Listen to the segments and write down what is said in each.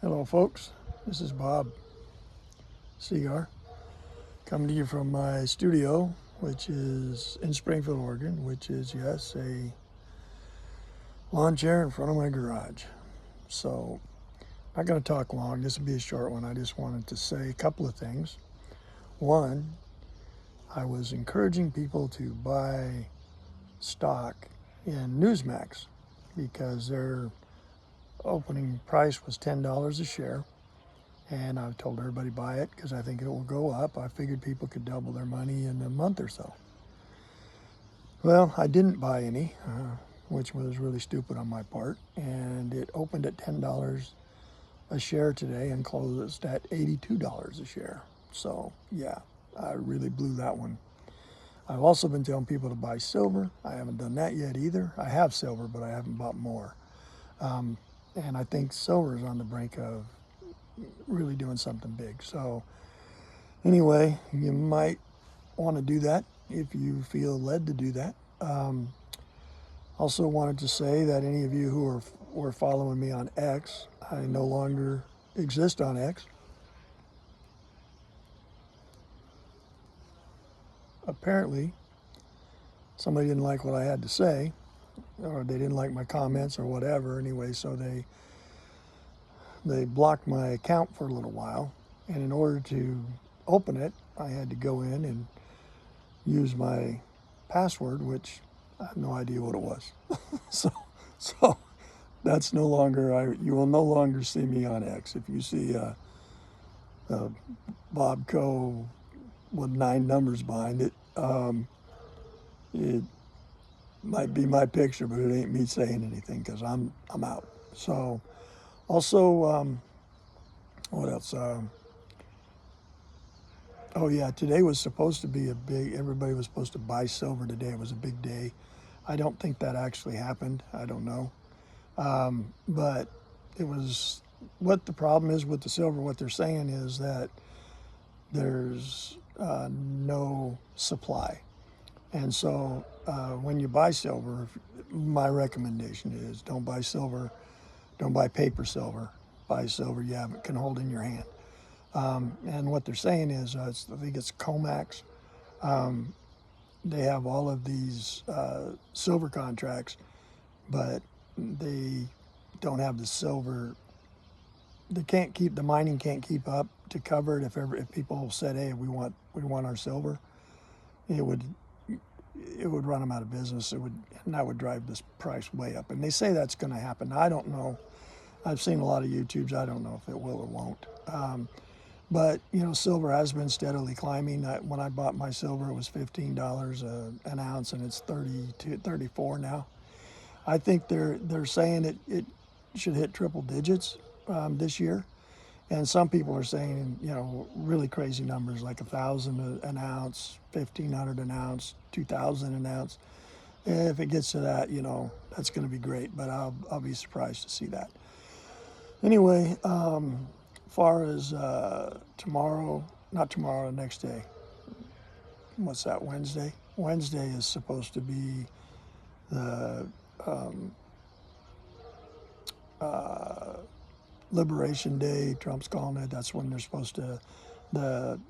Hello folks, this is Bob C-Gar coming to you from my studio, which is in Springfield, Oregon, which is, yes, a lawn chair in front of my garage. So, not going to talk long, this will be a short one. I just wanted to say a couple of things. One, I was encouraging people to buy stock in Newsmax because their opening price was $10 a share. And I've told everybody buy it because I think it will go up. I figured people could double their money in a month or so. Well, I didn't buy any, which was really stupid on my part. And it opened at $10 a share today and closed at $82 a share. So, yeah, I really blew that one. I've also been telling people to buy silver. I haven't done that yet either. I have silver, but I haven't bought more. And I think silver is on the brink of really doing something big. So anyway, you might want to do that if you feel led to do that. Also wanted to say that any of you who were following me on X, I no longer exist on X. Apparently, somebody didn't like what I had to say, or they didn't like my comments or whatever. Anyway, so they blocked my account for a little while, and in order to open it, I had to go in and use my password, which I have no idea what it was. so that's no longer, you will no longer see me on X. If you see Bob Co with 9 numbers behind it, it might be my picture, but it ain't me saying anything because I'm out. So also, what else? Oh yeah, today was supposed to be everybody was supposed to buy silver today. It was a big day. I don't think that actually happened. I don't know. But it was, what the problem is with the silver, what they're saying is that there's no supply. And so when you buy silver, my recommendation is don't buy silver, don't buy paper silver. Buy silver you can hold in your hand. And what they're saying is, I think it's COMEX. They have all of these silver contracts, but they don't have the silver. They can't keep, the mining can't keep up to cover it. If people said, "Hey, we want our silver," it would run them out of business. And that would drive this price way up. And they say that's going to happen. I don't know. I've seen a lot of YouTubes. I don't know if it will or won't. But, silver has been steadily climbing. When I bought my silver, it was $15 an ounce, and it's 34 now. I think they're saying it should hit triple digits this year. And some people are saying, really crazy numbers like 1,000 an ounce, 1,500 an ounce, 2,000 an ounce. If it gets to that, that's going to be great. But I'll be surprised to see that. Anyway, far as not tomorrow, next day. What's that, Wednesday? Wednesday is supposed to be the Liberation Day. Trump's calling it. That's when they're supposed to, the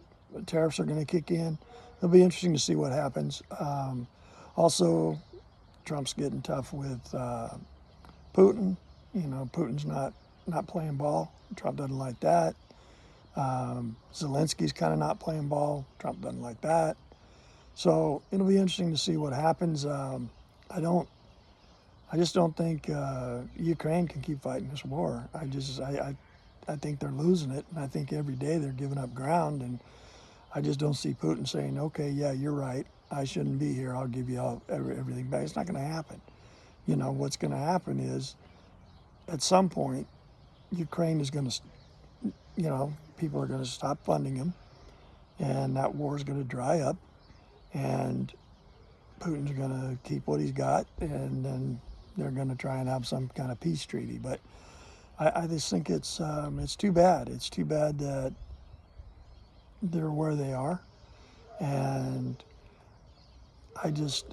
tariffs are going to kick in. It'll be interesting to see what happens. Also, Trump's getting tough with Putin. Putin's not playing ball. Trump doesn't like that. Zelensky's kind of not playing ball. Trump doesn't like that. So it'll be interesting to see what happens. I just don't think Ukraine can keep fighting this war. I think they're losing it, and I think every day they're giving up ground. And I just don't see Putin saying, "Okay, yeah, you're right. I shouldn't be here. I'll give you everything back." It's not going to happen. What's going to happen is, at some point, Ukraine is going to, people are going to stop funding him, and that war is going to dry up, and Putin's going to keep what he's got, and then they're going to try and have some kind of peace treaty. But I just think it's too bad. It's too bad that they're where they are, and I just,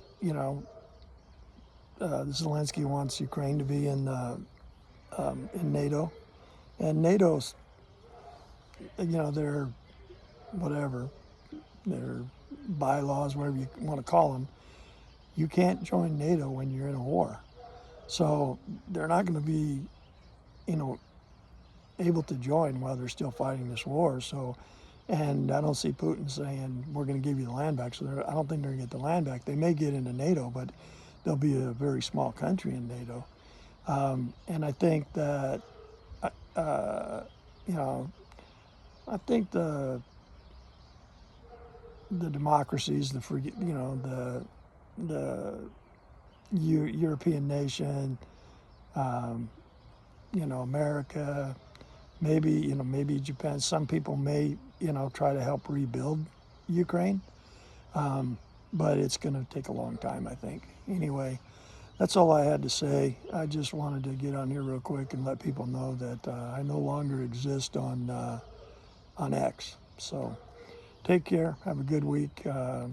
Zelensky wants Ukraine to be in NATO, And NATO's, their whatever, their bylaws, whatever you want to call them, you can't join NATO when you're in a war. So they're not going to be, able to join while they're still fighting this war. So, and I don't see Putin saying we're going to give you the land back. So I don't think they're going to get the land back. They may get into NATO, but they'll be a very small country in NATO. And I think that, you know, I think the democracies, the European nation, America, maybe Japan. Some people may, try to help rebuild Ukraine, but it's going to take a long time, I think. Anyway, that's all I had to say. I just wanted to get on here real quick and let people know that I no longer exist on X. So take care. Have a good week. I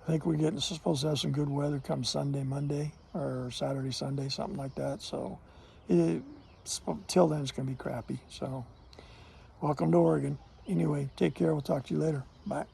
think we're supposed to have some good weather come Sunday, Monday, or Saturday, Sunday, something like that. So till then, it's going to be crappy. So welcome to Oregon. Anyway, take care. We'll talk to you later. Bye.